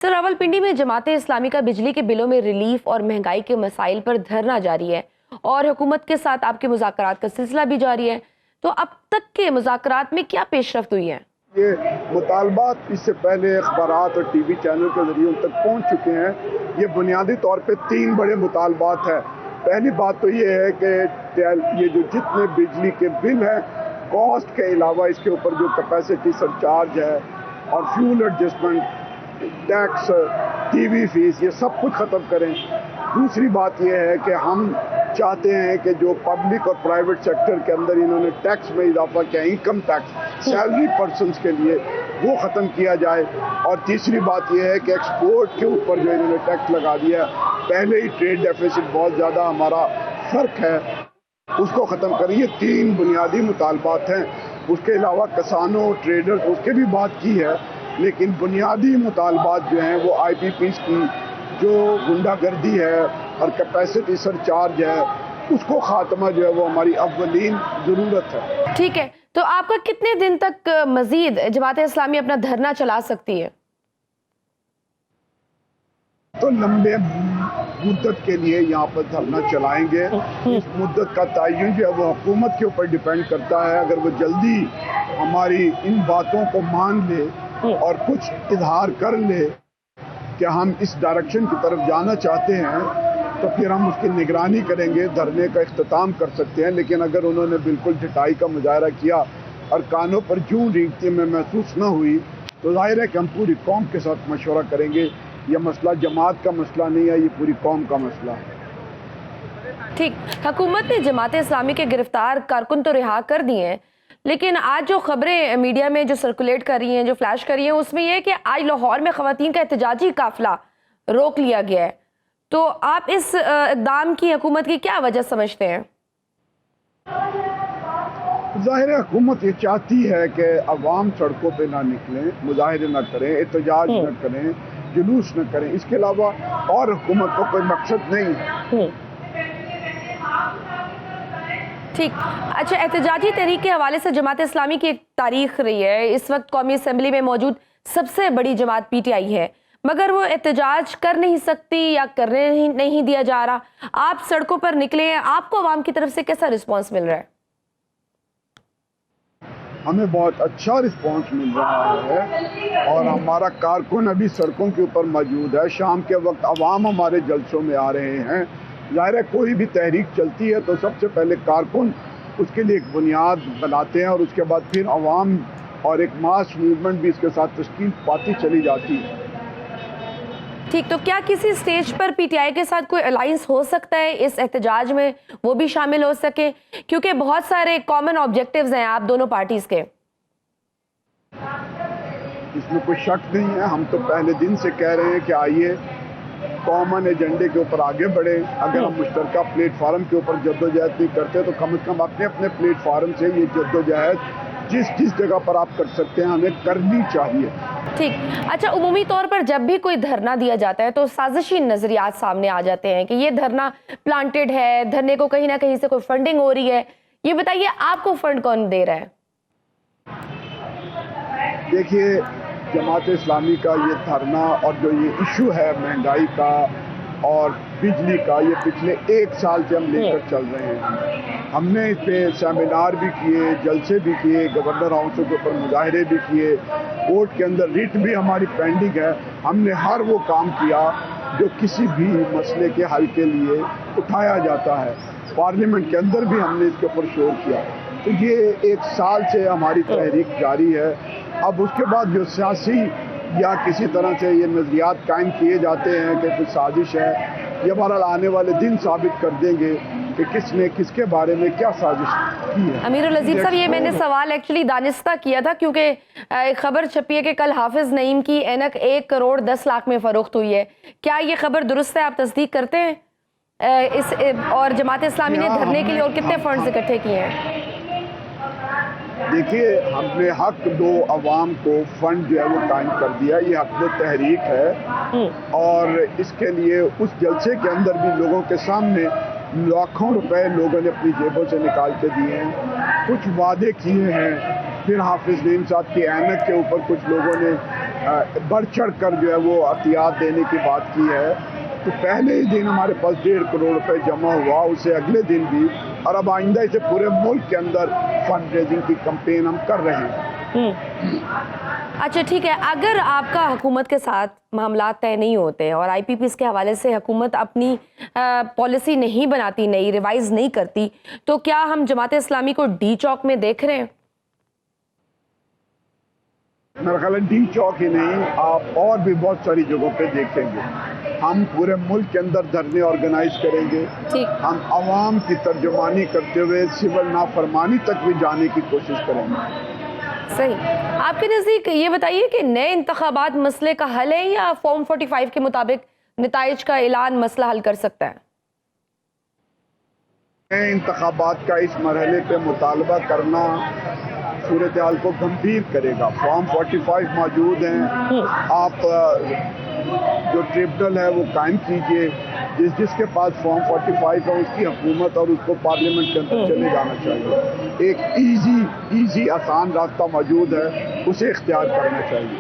Sir, Rawalpindi में जमाते इस्लामी का बिजली के बिलों में रिलीफ और महंगाई के मसाइल पर धरना जारी है और हुकूमत के साथ आपके मुज़ाकरात का सिलसिला भी जारी है। तो अब तक के मुज़ाकरात में क्या पेशरफ्त हुई है? ये मुतालबात इससे पहले अखबारात और टीवी चैनल के जरिए उन तक पहुंच चुके हैं। ये बुनियादी तौर पे 3 बड़े मुतालबात हैं। पहली बात तो ये है कि ये जो जितने बिजली के बिल हैं, कॉस्ट के अलावा इसके ऊपर जो कैपेसिटी सरचार्ज है और fuel adjustment, tax, TV fees, ये सब कुछ ख़त्म करें। दूसरी बात ये है कि हम चाहते हैं कि जो पब्लिक और प्राइवेट सेक्टर के अंदर इन्होंने टैक्स में इजाफा किया, इनकम टैक्स सैलरी पर्सनस के लिए, वो ख़त्म किया जाए। और तीसरी बात ये है कि एक्सपोर्ट के ऊपर जो इन्होंने टैक्स लगा दिया, पहले ही ट्रेड डेफिसिट बहुत ज़्यादा हमारा फ़र्क है, उसको ख़त्म करें। ये 3 बुनियादी मुतालबात हैं। उसके अलावा किसानों, ट्रेडर्स, उसके भी बात की है, लेकिन बुनियादी मुतालबात जो हैं वो IPPs की जो गुंडागर्दी है और कैपेसिटी सरचार्ज है, उसको खात्मा जो है वो हमारी अव्वलीन ज़रूरत है। ठीक है, तो आपका कितने दिन तक मजीद जमाते इस्लामी अपना धरना चला सकती है? तो लंबे मुद्दत के लिए यहाँ पर धरना चलाएंगे। इस मुद्दत का तयन जो है वो हुकूमत के ऊपर डिपेंड करता है। अगर वो जल्दी हमारी इन बातों को मान ले और कुछ इजहार कर ले कि हम इस डायरेक्शन की तरफ जाना चाहते हैं, तो फिर हम उसकी निगरानी करेंगे, धरने का इख्तिताम कर सकते हैं। लेकिन अगर उन्होंने बिल्कुल ढिठाई का मुजाहरा किया और कानों पर जूं रेंगते में महसूस न हुई, तो जाहिर है कि हम पूरी कौम के साथ मशवरा करेंगे। यह मसला जमात का मसला नहीं है, ये पूरी कौम का मसला है। ठीक, हुकूमत ने जमाते इस्लामी के गिरफ्तार कारकुन तो रिहा कर दिए हैं, लेकिन आज जो खबरें मीडिया में जो सर्कुलेट कर रही हैं, जो फ्लैश कर रही हैं, उसमें यह है कि आज लाहौर में ख़वातीन का एहतजाजी काफिला रोक लिया गया है। तो आप इस इक़दाम की हुकूमत की क्या वजह समझते हैं? ज़ाहिर है हुकूमत ये चाहती है कि अवाम सड़कों पे ना निकलें, मुजाहरे ना करें, एहतजाज न करें, जुलूस न करें। इसके अलावा और हुकूमत को कोई मकसद नहीं है। ठीक, अच्छा, एहतजाजी तहरीक के हवाले से जमात इस्लामी की एक तारीख रही है। इस वक्त कौमी असम्बली में मौजूद सबसे बड़ी जमात PTI है, मगर वो एहतजाज कर नहीं सकती या करने नहीं दिया जा रहा। आप सड़कों पर निकले, आपको अवाम की तरफ से कैसा रिस्पॉन्स मिल रहा है? हमें बहुत अच्छा रिस्पॉन्स मिल रहा है और हमारा कारकुन अभी सड़कों के ऊपर मौजूद है। शाम के वक्त अवाम हमारे जलसों में आ रहे हैं। ज़ाहिर है कोई भी तहरीक चलती है तो सबसे पहले कारकुन उसके लिए एक बुनियाद बनाते हैं और उसके बाद फिर अवाम और एक मास मूवमेंट भी इसके साथ तश्कील पाती चली जाती है। ठीक, तो क्या किसी स्टेज पर PTI के साथ कोई अलायंस हो सकता है इस एहतजाज में, वो भी शामिल हो सके? क्योंकि बहुत सारे कॉमन ऑब्जेक्टिव्स हैं आप दोनों पार्टीज के। इसमें कोई शक नहीं है। हम तो पहले दिन से कह रहे हैं कि आइए कॉमन एजेंडे के ऊपर आगे बढ़े। अगर हम मुश्तरका प्लेटफार्म के ऊपर जद्दोजहद नहीं करते तो कम से कम अपने अपने प्लेटफार्म से ये जद्दोजहद जिस जगह पर आप कर सकते हैं हमें करनी चाहिए। ठीक, अच्छा, उमूमी तौर पर जब भी कोई धरना दिया जाता है तो साजिशी नजरियात सामने आ जाते हैं कि ये धरना प्लांटेड है, धरने को कहीं ना कहीं से कोई फंडिंग हो रही है। ये बताइए, आपको फंड कौन दे रहा है? देखिए, जमात इस्लामी का ये धरना और जो ये इशू है महंगाई का और बिजली का, ये पिछले 1 साल से हम लेकर चल रहे हैं। हमने इस पे सेमिनार भी किए, जलसे भी किए, गवर्नर हाउसों के ऊपर मुजाहरे भी किए, कोर्ट के अंदर रिट भी हमारी पेंडिंग है। हमने हर वो काम किया जो किसी भी मसले के हल के लिए उठाया जाता है। पार्लियामेंट के अंदर भी हमने इसके ऊपर शोर किया। तो ये 1 साल से हमारी तहरीक जारी है। अब उसके बाद जो सियासी या किसी तरह से ये नज़रियात कायम किए जाते हैं कि कुछ साजिश है, ये बहरहाल आने वाले दिन साबित कर देंगे कि किसने किसके बारे में क्या साजिश की है। अमीरुल अजीज साहब, ये मैंने सवाल एक्चुअली दानिस्ता किया था क्योंकि एक खबर छपी है कि कल हाफिज नईम की ऐनक 1 करोड़ 10 लाख में फरोख्त हुई है। क्या ये खबर दुरुस्त है? आप तस्दीक करते हैं और जमात इस्लामी ने धरने के लिए और कितने फंड्स इकट्ठे किए हैं? देखिए, हमने हक दो अवाम को फंड जो है वो कायम कर दिया। ये हक दो तहरीक है और इसके लिए उस जलसे के अंदर भी लोगों के सामने लाखों रुपए लोगों ने अपनी जेबों से निकाल के दिए हैं। कुछ वादे किए हैं, फिर हाफिज नईम साहब की ऐनक के ऊपर कुछ लोगों ने بڑھ چڑھ کر جو ہے وہ عطیات دینے کی بات کی ہے، تو پہلے ہی دن ہمارے پاس 1.5 کروڑ روپے جمع ہوا، اسے اگلے دن بھی، اور اب آئندہ اسے پورے ملک کے اندر فنڈ ریزنگ کی کمپین ہم کر رہے ہیں۔ اچھا ٹھیک ہے، اگر آپ کا حکومت کے ساتھ معاملات طے نہیں ہوتے اور آئی پی پیز کے حوالے سے حکومت اپنی پالیسی نہیں بناتی، نئی ریوائز نہیں کرتی، تو کیا ہم جماعت اسلامی کو ڈی چوک میں دیکھ رہے ہیں؟ میرا خیال ہے ڈی چوک ہی نہیں، آپ اور بھی بہت ساری جگہوں پہ دیکھیں گے۔ ہم پورے ملک کے اندر دھرنے آرگنائز کریں گے، ہم عوام کی ترجمانی کرتے ہوئے سول نافرمانی تک بھی جانے کی کوشش کریں گے۔ صحیح، آپ کے نزدیک یہ بتائیے کہ نئے انتخابات مسئلے کا حل ہے یا فارم 45 کے مطابق نتائج کا اعلان مسئلہ حل کر سکتا ہے؟ نئے انتخابات کا اس مرحلے پہ مطالبہ کرنا صورتحال کو گمبھیر کرے گا۔ فارم 45 موجود ہیں، آپ جو ٹریبونل ہے وہ قائم کیجئے، جس کے پاس فارم 45 ہے اس کی حکومت اور اس کو پارلیمنٹ کے اندر چلے جانا چاہیے۔ ایک ایزی آسان راستہ موجود ہے، اسے اختیار کرنا چاہیے۔